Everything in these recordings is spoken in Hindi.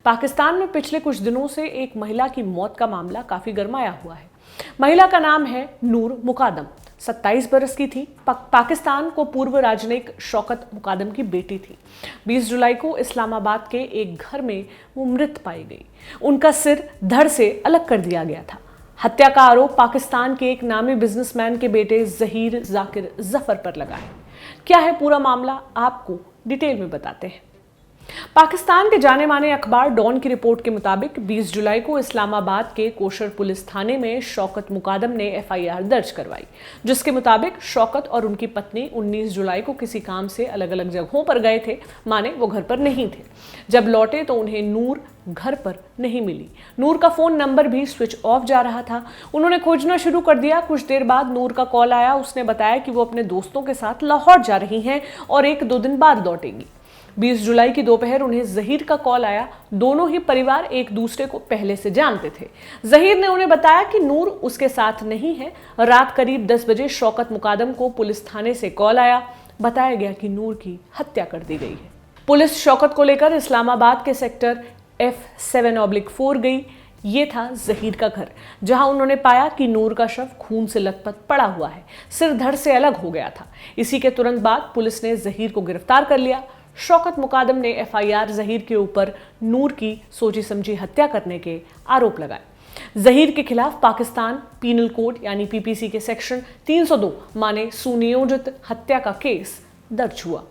पाकिस्तान में पिछले कुछ दिनों से एक महिला की मौत का मामला काफी गरमाया हुआ है। महिला का नाम है नूर मुकादम। 27 बरस की थी। पाकिस्तान को पूर्व राजनयिक शौकत मुकादम की बेटी थी। 20 जुलाई को इस्लामाबाद के एक घर में वो मृत पाई गई। उनका सिर धड़ से अलग कर दिया गया था। हत्या का आरोप पाकिस्तान के एक नामी बिजनेसमैन के बेटे जहीर जाकिर जफर पर लगा है। क्या है पूरा मामला, आपको डिटेल में बताते हैं। पाकिस्तान के जाने माने अखबार डॉन की रिपोर्ट के मुताबिक 20 जुलाई को इस्लामाबाद के कोशर पुलिस थाने में शौकत मुकादम ने एफआईआर दर्ज करवाई, जिसके मुताबिक शौकत और उनकी पत्नी 19 जुलाई को किसी काम से अलग अलग जगहों पर गए थे। माने वो घर पर नहीं थे। जब लौटे तो उन्हें नूर घर पर नहीं मिली। नूर का फोन नंबर भी स्विच ऑफ जा रहा था। उन्होंने खोजना शुरू कर दिया। कुछ देर बाद नूर का कॉल आया। उसने बताया कि वो अपने दोस्तों के साथ लाहौर जा रही हैं और 1-2 दिन बाद लौटेंगी। 20 जुलाई की दोपहर उन्हें जहीर का कॉल आया। दोनों ही परिवार एक दूसरे को पहले से जानते थे। जहीर ने उन्हें बताया कि नूर उसके साथ नहीं है। रात करीब 10 बजे शौकत मुकादम को पुलिस थाने से कॉल आया। बताया गया कि नूर की हत्या कर दी गई है। पुलिस शौकत को लेकर इस्लामाबाद के सेक्टर F7/4 गई। ये था जहीर का घर, जहां उन्होंने पाया कि नूर का शव खून से लथपथ पड़ा हुआ है। सिर धड़ से अलग हो गया था। इसी के तुरंत बाद पुलिस ने जहीर को गिरफ्तार कर लिया। शौकत मुकादम ने एफआईआर जहीर के ऊपर नूर की सोची समझी हत्या करने के आरोप लगाए। जहीर के खिलाफ पाकिस्तान पीनल कोड यानी पीपीसी के सेक्शन 302 माने सुनियोजित हत्या का केस दर्ज हुआ।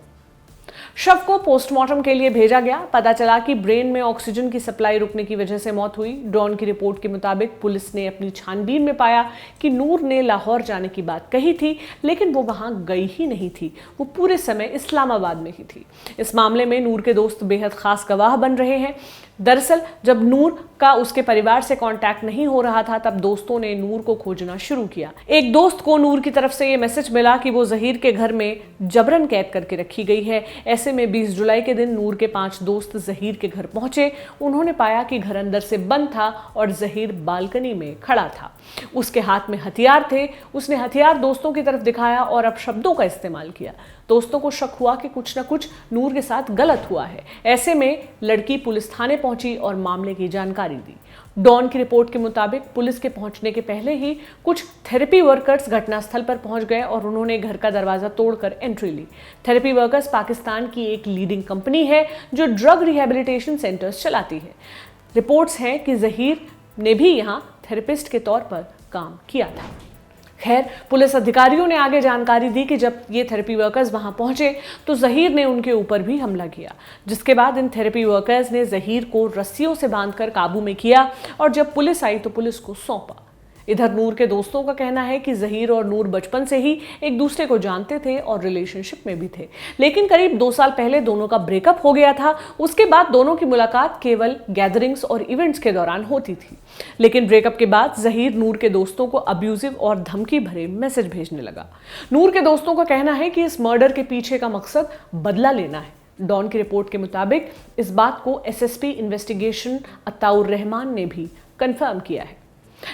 शव को पोस्टमार्टम के लिए भेजा गया। पता चला कि ब्रेन में ऑक्सीजन की सप्लाई रुकने की वजह से मौत हुई। डॉन की रिपोर्ट के मुताबिक पुलिस ने अपनी छानबीन में पाया कि नूर ने लाहौर जाने की बात कही थी, लेकिन वो वहां गई ही नहीं थी। वो पूरे समय इस्लामाबाद में ही थी। इस मामले में नूर के दोस्त बेहद खास गवाह बन रहे हैं। दरअसल जब नूर का उसके परिवार से कांटेक्ट नहीं हो रहा था, तब दोस्तों ने नूर को खोजना शुरू किया। एक दोस्त को नूर की तरफ से ये मैसेज मिला कि वो जहीर के घर में जबरन कैद करके रखी गई है। ऐसे में 20 जुलाई के दिन नूर के 5 दोस्त जहीर के घर पहुंचे। उन्होंने पाया कि घर अंदर से बंद था और जहीर बालकनी में खड़ा था। उसके हाथ में हथियार थे। उसने हथियार दोस्तों की तरफ दिखाया और अपशब्दों का इस्तेमाल किया। दोस्तों को शक हुआ कि कुछ न कुछ नूर के साथ गलत हुआ है। ऐसे में लड़की पुलिस थाने पहुंची और मामले की जानकारी दी। डॉन की रिपोर्ट के मुताबिक पुलिस के पहुंचने के पहले ही कुछ थेरेपी वर्कर्स घटनास्थल पर पहुंच गए और उन्होंने घर का दरवाजा तोड़कर एंट्री ली। थेरेपी वर्कर्स पाकिस्तान की एक लीडिंग कंपनी है जो ड्रग रिहेबिलिटेशन सेंटर्स चलाती है। रिपोर्ट्स हैं कि जहीर ने भी यहां थेरेपिस्ट के तौर पर काम किया था। खैर, पुलिस अधिकारियों ने आगे जानकारी दी कि जब ये थेरेपी वर्कर्स वहां पहुंचे तो जहीर ने उनके ऊपर भी हमला किया, जिसके बाद इन थेरेपी वर्कर्स ने जहीर को रस्सियों से बांधकर काबू में किया और जब पुलिस आई तो पुलिस को सौंपा। इधर नूर के दोस्तों का कहना है कि जहीर और नूर बचपन से ही एक दूसरे को जानते थे और रिलेशनशिप में भी थे, लेकिन करीब 2 साल पहले दोनों का ब्रेकअप हो गया था। उसके बाद दोनों की मुलाकात केवल गैदरिंग्स और इवेंट्स के दौरान होती थी, लेकिन ब्रेकअप के बाद जहीर नूर के दोस्तों को अब्यूजिव और धमकी भरे मैसेज भेजने लगा। नूर के दोस्तों का कहना है कि इस मर्डर के पीछे का मकसद बदला लेना है। डॉन की रिपोर्ट के मुताबिक इस बात को एसएसपी इन्वेस्टिगेशन अताउर रहमान ने भी कंफर्म किया है।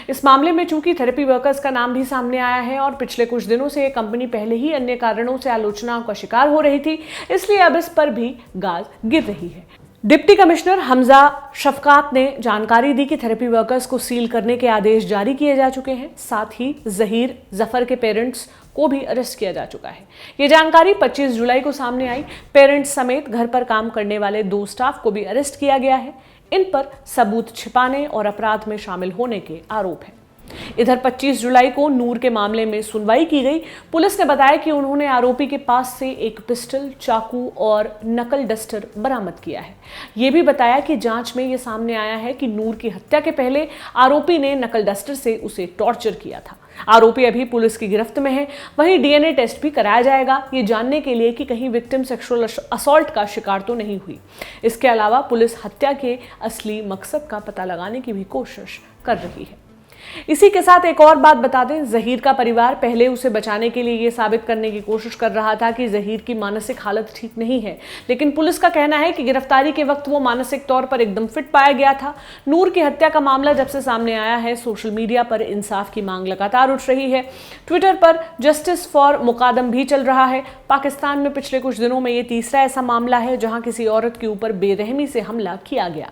इस मामले में चूंकि थेरेपी वर्कर्स का नाम भी सामने आया है और पिछले कुछ दिनों से ये कंपनी पहले ही अन्य कारणों से आलोचनाओं का शिकार हो रही थी, इसलिए अब इस पर भी गाज गिर रही है। डिप्टी कमिश्नर हमजा शफकात ने जानकारी दी कि थेरेपी वर्कर्स को सील करने के आदेश जारी किए जा चुके हैं। साथ ही जहीर जफर के पेरेंट्स को भी अरेस्ट किया जा चुका है। ये जानकारी 25 जुलाई को सामने आई। पेरेंट्स समेत घर पर काम करने वाले 2 स्टाफ को भी अरेस्ट किया गया है। इन पर सबूत छिपाने और अपराध में शामिल होने के आरोप हैं। इधर 25 जुलाई को नूर के मामले में सुनवाई की गई। पुलिस ने बताया कि उन्होंने आरोपी के पास से एक पिस्टल, चाकू और नकल डस्टर बरामद किया है। यह भी बताया कि जांच में यह सामने आया है कि नूर की हत्या के पहले आरोपी ने नकल डस्टर से उसे टॉर्चर किया था। आरोपी अभी पुलिस की गिरफ्त में है। वहीं डीएनए टेस्ट भी कराया जाएगा, ये जानने के लिए कि कहीं विक्टिम सेक्सुअल असॉल्ट का शिकार तो नहीं हुई। इसके अलावा पुलिस हत्या के असली मकसद का पता लगाने की भी कोशिश कर रही है। इसी के साथ एक और बात बता दें, जहीर का परिवार पहले उसे बचाने के लिए ये साबित करने की कोशिश कर रहा था कि जहीर की मानसिक हालत ठीक नहीं है, लेकिन पुलिस का कहना है कि गिरफ्तारी के वक्त वो मानसिक तौर पर एकदम फिट पाया गया था। नूर की हत्या का मामला जब से सामने आया है, सोशल मीडिया पर इंसाफ की मांग लगातार उठ रही है। ट्विटर पर जस्टिस फॉर मुकादम भी चल रहा है। पाकिस्तान में पिछले कुछ दिनों में ये तीसरा ऐसा मामला है जहां किसी औरत के ऊपर बेरहमी से हमला किया गया।